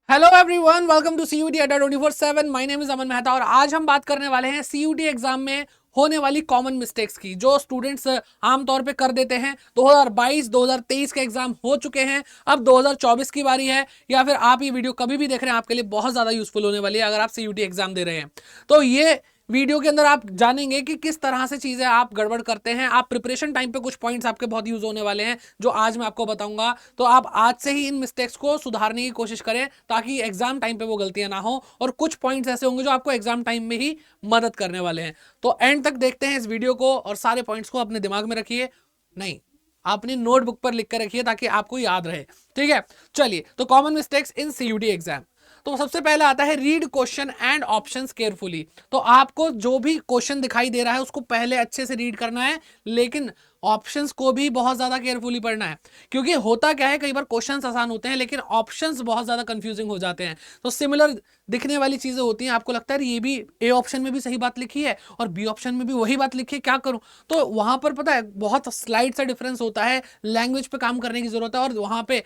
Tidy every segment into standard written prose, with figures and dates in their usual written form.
Hello everyone, welcome to CUET Adda 24/7। My name is Aman Mehta और आज हम बात करने वाले हैं सीयूटी एग्जाम में होने वाली कॉमन मिस्टेक्स की, जो स्टूडेंट्स आमतौर पे कर देते हैं। 2022 2023 के एग्जाम हो चुके हैं, अब 2024 की बारी है। या फिर आप ये वीडियो कभी भी देख रहे हैं, आपके लिए बहुत ज़्यादा यूजफुल होने वाली है अगर आप सीयूटी एग्जाम दे रहे हैं। तो ये वीडियो के अंदर आप जानेंगे कि किस तरह से चीज़ें आप गड़बड़ करते हैं। आप प्रिपरेशन टाइम पे कुछ पॉइंट्स आपके बहुत यूज होने वाले हैं जो आज मैं आपको बताऊंगा। तो आप आज से ही इन मिस्टेक्स को सुधारने की कोशिश करें ताकि एग्जाम टाइम पे वो गलतियां ना हो। और कुछ पॉइंट्स ऐसे होंगे जो आपको एग्जाम टाइम में ही मदद करने वाले हैं। तो एंड तक देखते हैं इस वीडियो को और सारे पॉइंट्स को अपने दिमाग में रखिए, नहीं अपनी नोटबुक पर लिख कर रखिए ताकि आपको याद रहे। ठीक है, चलिए। तो common mistakes in CUET exam. तो सबसे पहले आता है read question and options carefully. तो आपको जो भी क्वेश्चन दिखाई दे रहा है उसको पहले अच्छे से रीड करना है, लेकिन ऑप्शंस को भी बहुत ज्यादा केयरफुली पढ़ना है। क्योंकि होता क्या है, कई बार क्वेश्चंस आसान होते हैं लेकिन ऑप्शंस बहुत ज्यादा कंफ्यूजिंग हो जाते हैं। तो सिमिलर दिखने वाली चीजें होती हैं, आपको लगता है ये भी ए ऑप्शन में भी सही बात लिखी है और बी ऑप्शन में भी वही बात लिखी है, क्या करूं। तो वहां पर पता है बहुत स्लाइड सा डिफरेंस होता है, लैंग्वेज पे काम करने की जरूरत है और वहां पे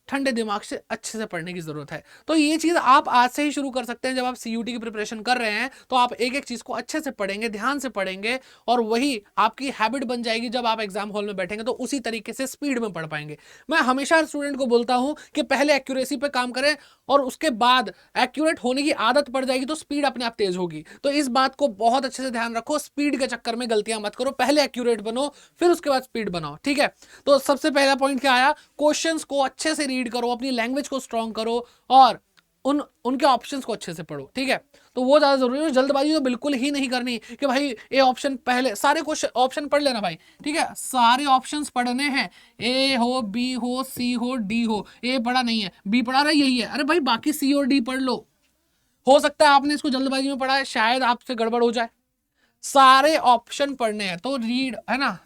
ठंडे दिमाग से अच्छे से पढ़ने की जरूरत है। तो ये चीज आप आज से ही शुरू कर सकते हैं। जब आप सीयूटी की प्रिपरेशन कर रहे हैं तो आप एक एक चीज को अच्छे से पढ़ेंगे, ध्यान से पढ़ेंगे और वही आपकी हैबिट बन जाएगी। जब आप एग्जाम हॉल में बैठेंगे तो उसी तरीके से स्पीड में पढ़ पाएंगे। मैं हमेशा स्टूडेंट को बोलता हूं कि पहले एक्यूरेसी पे काम करें और उसके बाद एक्यूरेट होने की आदत पड़ जाएगी तो स्पीड अपने आप तेज होगी। तो इस बात को बहुत अच्छे से ध्यान रखो, स्पीड के चक्कर में गलतियां मत करो, पहले एक्यूरेट बनो फिर उसके बाद स्पीड बनाओ। ठीक है, तो सबसे पहला पॉइंट क्या आया, क्वेश्चंस को अच्छे से रीड करो, अपनी लैंग्वेज को स्ट्रॉन्ग करो और उनके ऑप्शंस को अच्छे से पढ़ो। ठीक है, तो वो ज्यादा जरूरी है। जल्दबाजी तो बिल्कुल ही नहीं करनी कि भाई ए ऑप्शन पहले, सारे क्वेश्चन ऑप्शन पढ़ लेना भाई। ठीक है, सारे ऑप्शंस पढ़ने हैं, ए हो, बी हो, सी हो, डी हो। ए पढ़ा नहीं है, बी पढ़ा रहा यही है, अरे भाई बाकी सी और डी पढ़ लो। हो सकता है आपने इसको जल्दबाजी में पढ़ा है, शायद आपसे गड़बड़ हो जाए। सारे ऑप्शन पढ़ने हैं तो रीड, है ना,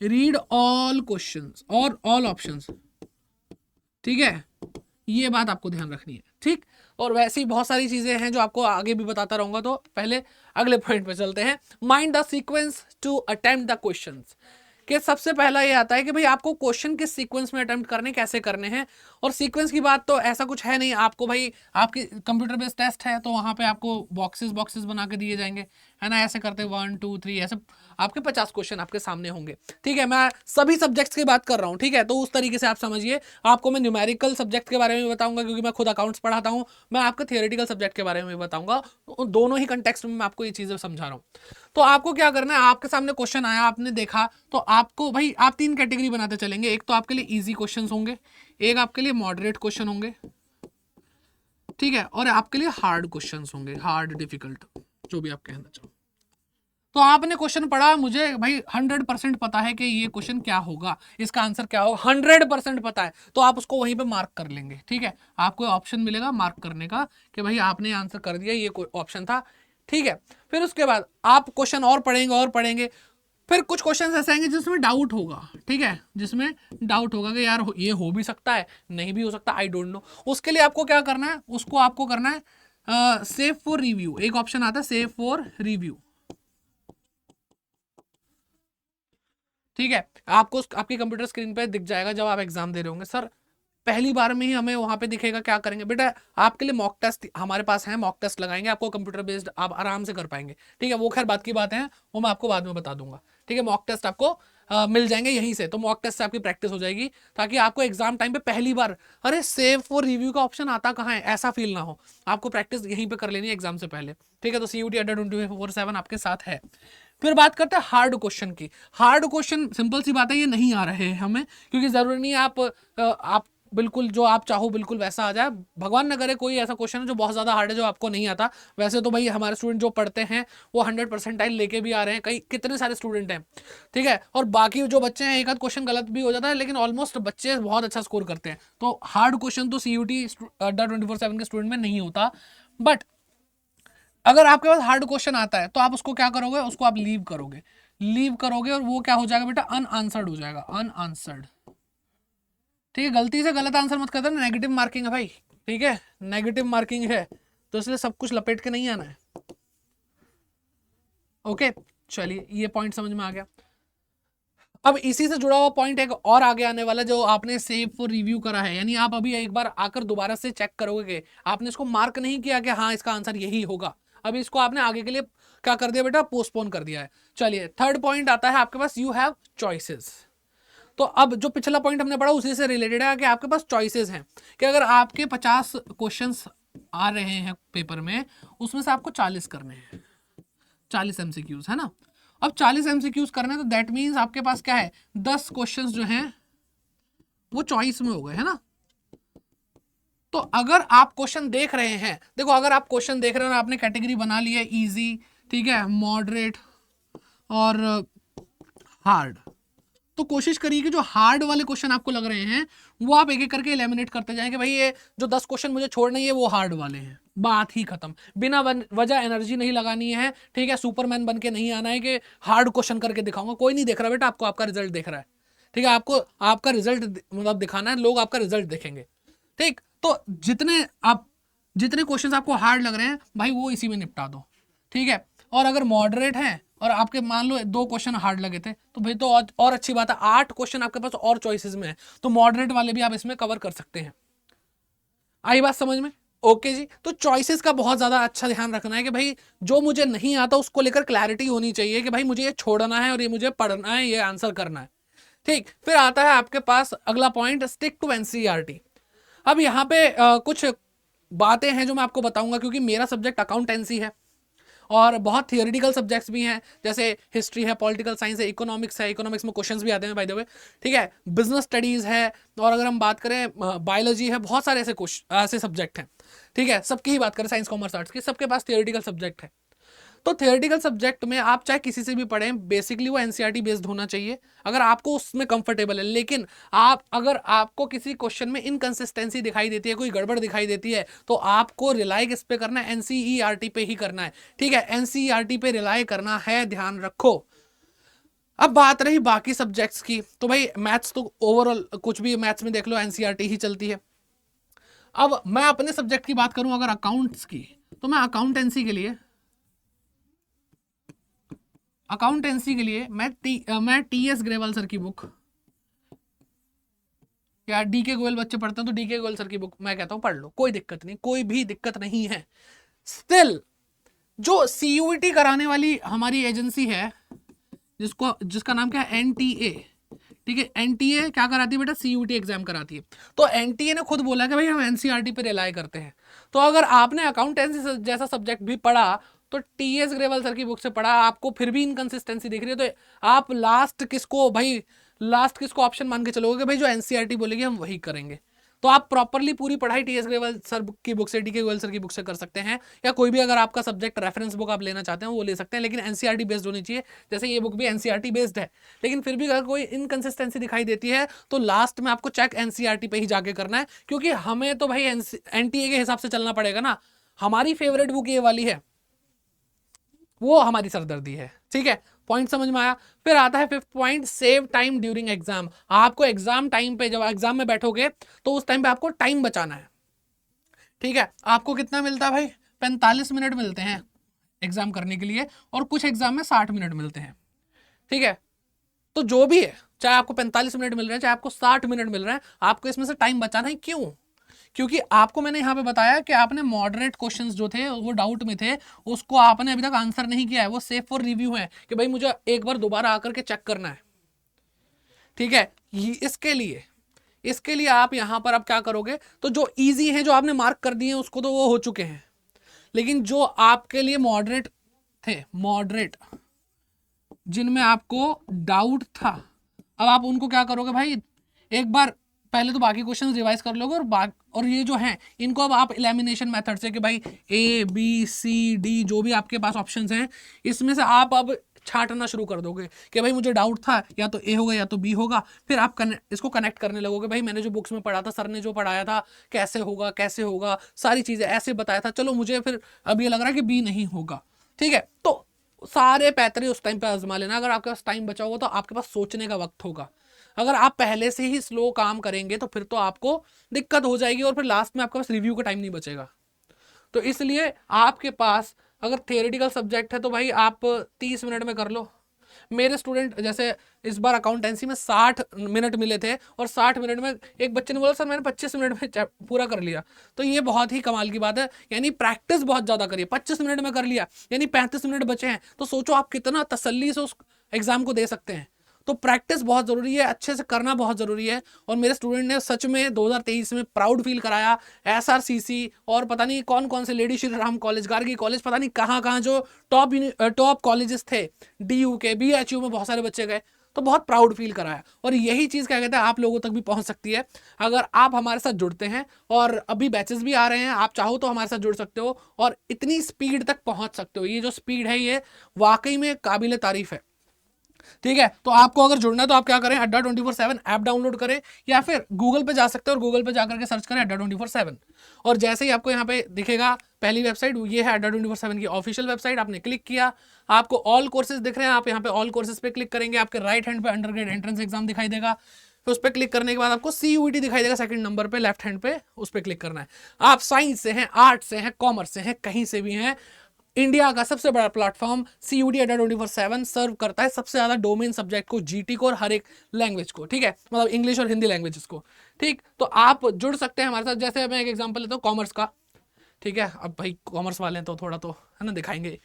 रीड ऑल क्वेश्चंस और ऑल ऑप्शंस। ठीक है, ये बात आपको ध्यान रखनी है। ठीक, और वैसे ही बहुत सारी चीजें हैं जो आपको आगे भी बताता रहूंगा। तो पहले अगले पॉइंट पे चलते हैं, mind the sequence to attempt the questions. कि सबसे पहला ये आता है कि भाई आपको क्वेश्चन किस सीक्वेंस में अटेम्प्ट करने, कैसे करने हैं। और सीक्वेंस की बात तो ऐसा कुछ है नहीं, आपको भाई आपकी कंप्यूटर बेस्ड टेस्ट है तो वहां पे आपको बॉक्सेस बॉक्सेस बना के दिए जाएंगे, है ना। ऐसे करते 1 2 3 ऐसे आपके 50 क्वेश्चन आपके सामने होंगे। ठीक है, मैं सभी सब्जेक्ट्स की बात कर रहा हूँ। ठीक है, तो उस तरीके से आप समझिए। आपको मैं न्यूमेरिकल सब्जेक्ट के बारे में बताऊंगा क्योंकि मैं खुद अकाउंट्स पढ़ाता हूँ। मैं आपको थियोरेटिकल सब्जेक्ट के बारे में बताऊंगा। तो दोनों ही कंटेक्स्ट में मैं आपको ये चीजें समझा रहा हूँ। तो आपको क्या करना है, आपके सामने क्वेश्चन आया, आपने देखा, तो आपको भाई आप तीन कैटेगरी बनाते चलेंगे। एक तो आपके लिए इजी क्वेश्चन होंगे, एक आपके लिए मॉडरेट क्वेश्चन होंगे, ठीक है, और आपके लिए हार्ड क्वेश्चन होंगे, हार्ड डिफिकल्ट, जो भी आप कहना चाहो। तो आपने क्वेश्चन पढ़ा, मुझे भाई 100% पता है कि ये क्वेश्चन क्या होगा, इसका आंसर क्या होगा, 100% पता है, तो आप उसको वहीं पे मार्क कर लेंगे। ठीक है, आपको ऑप्शन मिलेगा मार्क करने का कि भाई आपने आंसर कर दिया, ये ऑप्शन था। ठीक है, फिर उसके बाद आप क्वेश्चन और पढ़ेंगे और पढ़ेंगे। फिर कुछ क्वेश्चन ऐसे आएंगे जिसमें डाउट होगा। ठीक है, जिसमें डाउट होगा कि यार ये हो भी सकता है, नहीं भी हो सकता, आई डोंट नो। उसके लिए आपको क्या करना है, उसको आपको करना है सेव फॉर रिव्यू। एक ऑप्शन आता है सेव फॉर रिव्यू। ठीक है, आपको आपकी कंप्यूटर स्क्रीन पे दिख जाएगा जब आप एग्जाम दे रहे होंगे। सर पहली बार में ही हमें वहां पे दिखेगा, क्या करेंगे बेटा, आपके लिए मॉक टेस्ट हमारे पास है, मॉक टेस्ट लगाएंगे आपको, कंप्यूटर बेस्ड आप आराम से कर पाएंगे। ठीक है, वो खैर बात की बात है, वो मैं आपको बाद में बता दूंगा। ठीक है, मॉक टेस्ट आपको मिल जाएंगे यहीं से, तो मॉक टेस्ट से आपकी प्रैक्टिस हो जाएगी ताकि आपको एग्जाम टाइम पे पहली बार अरे सेव फॉर रिव्यू का ऑप्शन आता कहाँ है ऐसा फील ना हो। आपको प्रैक्टिस यहीं पे कर लेनी है एग्जाम से पहले। ठीक है, तो सीयूटी अड्डा 24/7 आपके साथ है। फिर बात करते हैं हार्ड क्वेश्चन की। हार्ड क्वेश्चन सिंपल सी बात है, ये नहीं आ रहे हैं हमें, क्योंकि जरूरी नहीं है आप बिल्कुल जो आप चाहो बिल्कुल वैसा आ जाए। भगवान न करे कोई ऐसा क्वेश्चन है जो बहुत ज्यादा हार्ड है जो आपको नहीं आता। वैसे तो भाई हमारे स्टूडेंट जो पढ़ते हैं वो 100% लेके भी आ रहे हैं, कई कितने सारे स्टूडेंट हैं। ठीक है, और बाकी जो बच्चे हैं एक आध क्वेश्चन गलत भी हो जाता है, लेकिन ऑलमोस्ट बच्चे बहुत अच्छा स्कोर करते हैं। तो हार्ड क्वेश्चन तो सीयूटी अड्डा 24/7 के स्टूडेंट में नहीं होता। बट अगर आपके पास हार्ड क्वेश्चन आता है तो आप उसको क्या करोगे, उसको आप लीव करोगे, लीव करोगे और वो क्या हो जाएगा बेटा, अनआंसर्ड हो जाएगा, अनआंसर्ड। ठीक है, गलती से गलत आंसर मत कर देना, नेगेटिव मार्किंग है भाई। ठीक है, नेगेटिव मार्किंग है तो इसलिए सब कुछ लपेट के नहीं आना है। ओके, चलिए ये पॉइंट समझ में आ गया। अब इसी से जुड़ा हुआ पॉइंट एक और आगे आने वाला, जो आपने सेव फॉर रिव्यू करा है, यानी आप अभी एक बार आकर दोबारा से चेक करोगे कि आपने इसको मार्क नहीं किया कि हाँ इसका आंसर यही होगा, अभी इसको आपने आगे के लिए क्या कर दिया बेटा, पोस्टपोन कर दिया है। चलिए थर्ड पॉइंट आता है आपके पास, यू हैव चॉइसेस। तो अब जो पिछला पॉइंट हमने पढ़ा उसी से रिलेटेड है कि आपके पास चॉइसेस हैं, कि अगर आपके 50 क्वेश्चंस आ रहे हैं पेपर में, उसमें से आपको 40 करने हैं, 40 एमसीक्यूज है ना। अब 40 एमसीक्यूज करने हैं, तो दैट मीन्स आपके पास क्या है, 10 क्वेश्चंस जो हैं वो चॉइस में हो गए, है ना। तो अगर आप क्वेश्चन देख रहे हैं, देखो अगर आप क्वेश्चन देख रहे हो, आपने कैटेगरी बना ली है इजी, ठीक है, मॉडरेट और हार्ड, तो कोशिश करिए कि जो हार्ड वाले क्वेश्चन आपको लग रहे हैं वो आप एक एक करके एलिमिनेट करते जाएं कि भाई ये जो 10 क्वेश्चन मुझे छोड़ने हैं वो हार्ड वाले हैं, बात ही खत्म। बिना वजह एनर्जी नहीं लगानी है, ठीक है, सुपरमैन बन के नहीं आना है कि हार्ड क्वेश्चन करके दिखाऊंगा, कोई नहीं देख रहा बेटा आपको, आपका रिजल्ट देख रहा है, ठीक है, आपको आपका रिजल्ट मतलब दिखाना है, लोग आपका रिजल्ट देखेंगे, ठीक। तो जितने क्वेश्चन आपको हार्ड लग रहे हैं भाई वो इसी में निपटा दो, ठीक है। और अगर मॉडरेट है और आपके मान लो 2 क्वेश्चन हार्ड लगे थे, तो भाई तो और अच्छी बात है, 8 क्वेश्चन आपके पास और चॉइसेस में है, तो मॉडरेट वाले भी आप इसमें कवर कर सकते हैं। आई बात समझ में? ओके जी। तो चॉइसेस का बहुत ज्यादा अच्छा ध्यान रखना है कि भाई जो मुझे नहीं आता उसको लेकर क्लैरिटी होनी चाहिए कि भाई मुझे ये छोड़ना है और ये मुझे पढ़ना है, ये आंसर करना है, ठीक। फिर आता है आपके पास अगला पॉइंट, स्टिक टू एनसीईआरटी। अब यहाँ पे कुछ बातें हैं जो मैं आपको बताऊंगा, क्योंकि मेरा सब्जेक्ट अकाउंटेंसी है और बहुत थियोरिटिकल सब्जेक्ट्स भी हैं, जैसे हिस्ट्री है, पॉलिटिकल साइंस है, इकोनॉमिक्स में क्वेश्चंस भी आते हैं बाय द वे, ठीक है, बिजनेस स्टडीज है, और अगर हम बात करें बायोलॉजी है, बहुत सारे ऐसे सब्जेक्ट हैं, ठीक है, सबकी ही बात करें, साइंस कॉमर्स आर्ट्स की, सबके पास थियोरिटिकल सब्जेक्ट है। तो थियोरेटिकल सब्जेक्ट में आप चाहे किसी से भी पढ़ें, बेसिकली वो एनसीईआरटी बेस्ड होना चाहिए अगर आपको उसमें कंफर्टेबल है। लेकिन अगर आपको किसी क्वेश्चन में इनकंसिस्टेंसी दिखाई देती है, कोई गड़बड़ दिखाई देती है, तो आपको रिलाई किस पे करना है, एनसीईआरटी पे ही करना है, ठीक है, एनसीईआरटी पे रिलाई करना है, ध्यान रखो। अब बात रही बाकी सब्जेक्ट्स की, तो भाई मैथ्स तो ओवरऑल कुछ भी मैथ्स में देख लो एनसीईआरटी ही चलती है। अब मैं अपने सब्जेक्ट की बात करूं अगर अकाउंट्स की, तो मैं अकाउंटेंसी के लिए मैं टीएस ग्रेवाल सर की बुक, या डीके गोयल बच्चे पढ़ते हैं तो डीके गोयल सर की बुक मैं कहता हूं पढ़ लो, कोई दिक्कत नहीं, कोई भी दिक्कत नहीं है। स्टिल जो सीयूईटी कराने वाली हमारी एजेंसी है, जिसका नाम क्या है, एनटीए, ठीक है, एनटीए क्या कराती है बेटा, सीयूईटी एग्जाम कराती है। तो एनटीए ने खुद बोला कि भाई हम एनसीईआरटी पे रिलाई करते हैं। तो अगर आपने अकाउंटेंसी जैसा सब्जेक्ट भी पढ़ा, तो टीएस ग्रेवाल सर की बुक से पढ़ा, आपको फिर भी इनकंसिस्टेंसी दिख रही है, तो आप लास्ट किसको ऑप्शन मान के चलोगे भाई, जो एनसीईआरटी बोलेगी हम वही करेंगे। तो आप प्रॉपरली पूरी पढ़ाई टीएस ग्रेवाल सर की बुक से, डीके गोयल सर की बुक से कर सकते हैं, या कोई भी अगर आपका सब्जेक्ट रेफरेंस बुक आप लेना चाहते हैं वो ले सकते हैं, लेकिन एनसीईआरटी बेस्ड होनी चाहिए। जैसे ये बुक भी एनसीईआरटी बेस्ड है, लेकिन फिर भी अगर कोई इनकंसिस्टेंसी दिखाई देती है तो लास्ट में आपको चेक एनसीईआरटी पे ही जाके करना है, क्योंकि हमें तो भाई एनटीए के हिसाब से चलना पड़ेगा ना, हमारी फेवरेट बुक ये वाली है, वो हमारी सरदर्दी है, ठीक है। पॉइंट समझ में आया। फिर आता है fifth point, save time during exam. आपको एग्जाम टाइम पे, जब एग्जाम में बैठोगे तो उस टाइम पे आपको टाइम बचाना है, ठीक है। आपको कितना मिलता है भाई, 45 मिनट मिलते हैं एग्जाम करने के लिए, और कुछ एग्जाम में 60 मिनट मिलते हैं, ठीक है। तो जो भी है, चाहे आपको 45 मिनट मिल रहे हैं, चाहे आपको 60 मिनट मिल रहे हैं, आपको इसमें से टाइम बचाना है। क्यों? क्योंकि आपको मैंने यहां पे बताया कि आपने मॉडरेट क्वेश्चंस जो थे वो डाउट में थे, उसको आपने अभी तक आंसर नहीं किया है, वो सेफ फॉर रिव्यू है कि भाई मुझे एक बार दोबारा आकर के चेक करना है, ठीक है। इसके लिए आप यहां पर अब क्या करोगे, तो जो इजी है, जो आपने मार्क कर दिए उसको तो वो हो चुके हैं, लेकिन जो आपके लिए मॉडरेट थे, मॉडरेट जिनमें आपको डाउट था, अब आप उनको क्या करोगे भाई, एक बार पहले तो बाकी क्वेश्चन रिवाइज कर लोगे, और ये जो है इनको अब आप एलिमिनेशन मेथड से, कि भाई ए बी सी डी जो भी आपके पास ऑप्शंस हैं, इसमें से आप अब छांटना शुरू कर दोगे कि भाई मुझे डाउट था, या तो ए होगा या तो बी होगा। फिर आप इसको कनेक्ट करने लगोगे, भाई मैंने जो बुक्स में पढ़ा था, सर ने जो पढ़ाया था, कैसे होगा, सारी चीजें ऐसे बताया था, चलो मुझे फिर अब ये लग रहा है कि बी नहीं होगा, ठीक है। तो सारे पैतरे उस टाइम पे आजमा लेना। अगर आपके पास टाइम बचा होगा तो आपके पास सोचने का वक्त होगा। अगर आप पहले से ही स्लो काम करेंगे तो फिर तो आपको दिक्कत हो जाएगी, और फिर लास्ट में आपके पास रिव्यू का टाइम नहीं बचेगा। तो इसलिए आपके पास अगर थियोरेटिकल सब्जेक्ट है तो भाई आप 30 मिनट में कर लो, मेरे स्टूडेंट जैसे इस बार अकाउंटेंसी में 60 मिनट मिले थे और 60 मिनट में एक बच्चे ने बोला सर मैंने 25 मिनट में पूरा कर लिया। तो ये बहुत ही कमाल की बात है, यानी प्रैक्टिस बहुत ज़्यादा करिए। 25 मिनट में कर लिया यानी 35 मिनट बचे हैं, तो सोचो आप कितना तसल्ली से उस एग्जाम को दे सकते हैं। तो प्रैक्टिस बहुत ज़रूरी है, अच्छे से करना बहुत ज़रूरी है। और मेरे स्टूडेंट ने सच में 2023 में प्राउड फील कराया। SRCC और पता नहीं कौन कौन से lady Shri Ram college, Gargi college, पता नहीं कहाँ कहाँ जो टॉप कॉलेजेस थे, DU के, BHU में बहुत सारे बच्चे गए, तो बहुत प्राउड फील कराया। और यही चीज़ क्या कहते हैं आप लोगों तक भी पहुंच सकती है अगर आप हमारे साथ जुड़ते हैं। और अभी बैचेस भी आ रहे हैं, आप चाहो तो हमारे साथ जुड़ सकते हो और इतनी स्पीड तक पहुंच सकते हो। ये जो स्पीड है ये वाकई में काबिल तारीफ है। ठीक है, तो आपको अगर जुड़ना है तो आप क्या करें, अड्डा 24/7 ऐप डाउनलोड करें या फिर गूगल पे जा सकते हैं और गूगल पे जाकर के सर्च करें अड्डा 24/7। और जैसे ही आपको यहाँ पे दिखेगा पहली वेबसाइट, ये है अड्डा 24/7 की ऑफिशियल वेबसाइट। आपने क्लिक किया, आपको ऑल कोर्सेज दिख रहे हैं, आप यहाँ पे ऑल कोर्सेज पे क्लिक करेंगे, आपके राइट हैंड पे अंडरग्रेड एंट्रेंस एग्जाम दिखाई देगा। फिर उस पर क्लिक करने के बाद आपको CUET दिखाई देगा सेकंड नंबर पे, लेफ्ट हैंड पे, उस पर क्लिक करना है। आप साइंस से हैं, आर्ट्स से हैं, कॉमर्स से हैं, कहीं से भी हैं, इंडिया का सबसे बड़ा प्लेटफॉर्म CUET अड्डा 24/7 सर्व करता है सबसे ज्यादा डोमेन सब्जेक्ट को, GT को और हर एक लैंग्वेज को। ठीक है, मतलब इंग्लिश और हिंदी लैंग्वेजेस को। ठीक, तो आप जुड़ सकते हैं हमारे साथ। जैसे मैं एक एग्जांपल लेता हूँ कॉमर्स का। ठीक है, अब भाई कॉमर्स वाले हैं तो थोड़ा तो है ना दिखाएंगे।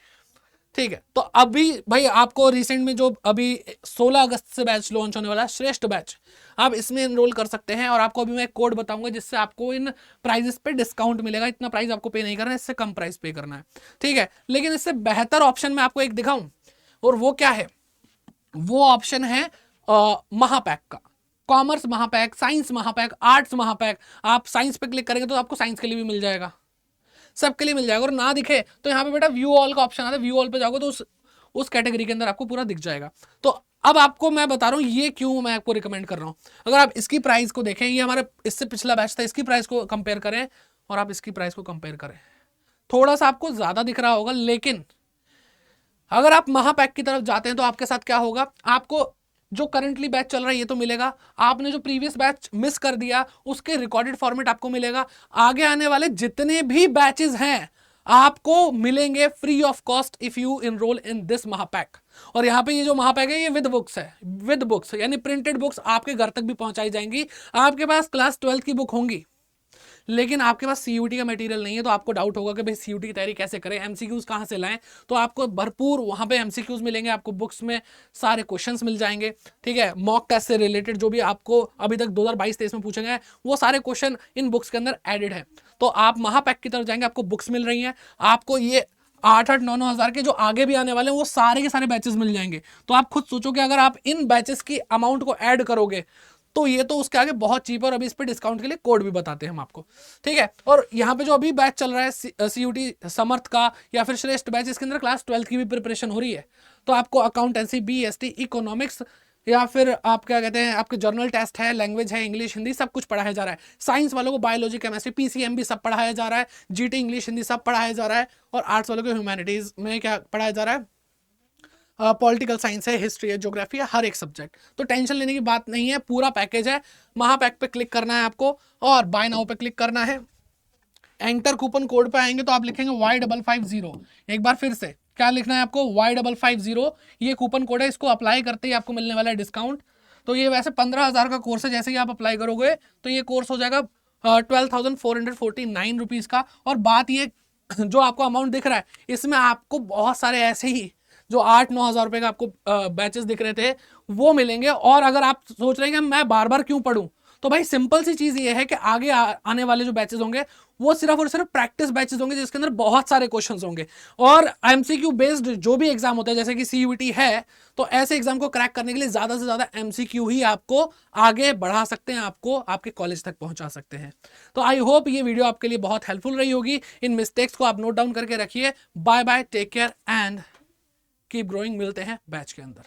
ठीक है, तो अभी भाई आपको रिसेंट में जो अभी 16 अगस्त से बैच लॉन्च होने वाला है, श्रेष्ठ बैच, आप इसमें एनरोल कर सकते हैं। और आपको अभी मैं एक कोड बताऊंगा जिससे आपको इन प्राइजेस पे डिस्काउंट मिलेगा। इतना प्राइस आपको पे नहीं करना है, इससे कम प्राइस पे करना है। ठीक है, लेकिन इससे बेहतर ऑप्शन मैं आपको एक दिखाऊं, और वो क्या है, वो ऑप्शन है महापैक का। कॉमर्स महापैक, साइंस महापैक, आर्ट्स महापैक। आप साइंस पे क्लिक करेंगे तो आपको साइंस के लिए भी मिल जाएगा, सबके लिए मिल जाएगा। और ना दिखे तो यहाँ पे बेटा व्यू ऑल का ऑप्शन आता है, व्यू ऑल पे जाओगे तो उस कैटेगरी के अंदर आपको पूरा दिख जाएगा। तो अब आपको मैं बता रहा हूँ ये क्यों मैं आपको रिकमेंड कर रहा हूँ। अगर आप इसकी प्राइस को देखें, ये हमारे इससे पिछला बैच था, इसकी प्राइस को कंपेयर करें और आप इसकी प्राइस को कंपेयर करें, थोड़ा सा आपको ज्यादा दिख रहा होगा। लेकिन अगर आप महापैक की तरफ जाते हैं तो आपके साथ क्या होगा, आपको जो करंटली बैच चल रहा है ये तो मिलेगा, आपने जो प्रीवियस बैच मिस कर दिया उसके रिकॉर्डेड फॉर्मेट आपको मिलेगा, आगे आने वाले जितने भी बैचेस हैं आपको मिलेंगे free of cost if you enrol in this महापैक। और यहाँ पे ये जो महापैक है ये विद बुक्स है, विद बुक्स यानी प्रिंटेड बुक्स आपके घर तक भी पहुंचाई जाएंगी। आपके पास क्लास 12 की बुक होंगी लेकिन आपके पास CUET का मटेरियल नहीं है, तो आपको डाउट होगा कि भाई CUET की तैयारी कैसे करें, MCQs कहाँ से लाएं। तो आपको भरपूर वहाँ पे MCQs मिलेंगे, आपको बुक्स में सारे क्वेश्चंस मिल जाएंगे। ठीक है, मॉक टेस्ट से रिलेटेड जो भी आपको अभी तक 2022-23 में पूछे गए वो सारे क्वेश्चन इन बुक्स के अंदर एडेड है। तो आप महापैक की तरफ जाएंगे, आपको बुक्स मिल रही हैं, आपको ये 8-9 हज़ार के जो आगे भी आने वाले हैं वो सारे के सारे बैचेस मिल जाएंगे। तो आप खुद सोचो कि अगर आप इन बैचेस की अमाउंट को ऐड करोगे तो ये तो उसके आगे बहुत चीप है। और अभी इस पे डिस्काउंट के लिए कोड भी बताते हैं हम आपको। ठीक है, और यहाँ पे जो अभी बैच चल रहा है CUET समर्थ का या फिर श्रेष्ठ बैच, इसके अंदर क्लास 12 की भी प्रिपरेशन हो रही है। तो आपको अकाउंटेंसी, BST, इकोनॉमिक्स या फिर आप क्या कहते हैं आपके जर्नल टेस्ट है, लैंग्वेज है, इंग्लिश हिंदी सब कुछ पढ़ाया जा रहा है। साइंस वालों को बायोलॉजी, केमिस्ट्री, PCM भी सब पढ़ाया जा रहा है, GT इंग्लिश हिंदी सब पढ़ाया जा रहा है। और आर्ट्स वालों को ह्यूमैनिटीज में क्या पढ़ाया जा रहा है, पॉलिटिकल साइंस है, हिस्ट्री है, ज्योग्राफी है, हर एक सब्जेक्ट। तो टेंशन लेने की बात नहीं है, पूरा पैकेज है। महापैक पे क्लिक करना है आपको और बाय नाउ पे क्लिक करना है। एंटर कूपन कोड पे आएंगे तो आप लिखेंगे Y550। एक बार फिर से क्या लिखना है आपको, Y550। ये कूपन कोड है, इसको अप्लाई करते ही आपको मिलने वाला है डिस्काउंट। तो ये वैसे 15,000 का कोर्स है, जैसे ही आप अप्लाई करोगे तो ये कोर्स हो जाएगा 12,449 रुपीज़ का। और बात ये जो आपको अमाउंट दिख रहा है इसमें आपको बहुत सारे ऐसे ही जो 8-9 हज़ार रुपए का आपको बैचेस दिख रहे थे वो मिलेंगे। और अगर आप सोच रहे हैं कि मैं बार बार क्यों पढ़ूं, तो भाई सिंपल सी चीज ये है कि आगे आने वाले जो बैचेस होंगे वो सिर्फ और सिर्फ प्रैक्टिस बैचेस होंगे जिसके अंदर बहुत सारे क्वेश्चंस होंगे। और MCQ बेस्ड जो भी एग्जाम होता है जैसे कि CUET है, तो ऐसे एग्जाम को क्रैक करने के लिए ज्यादा से ज्यादा MCQ ही आपको आगे बढ़ा सकते हैं, आपको आपके कॉलेज तक पहुंचा सकते हैं। तो आई होप ये वीडियो आपके लिए बहुत हेल्पफुल रही होगी। इन मिस्टेक्स को आप नोट डाउन करके रखिए। Bye bye, take care and keep growing. मिलते हैं बैच के अंदर।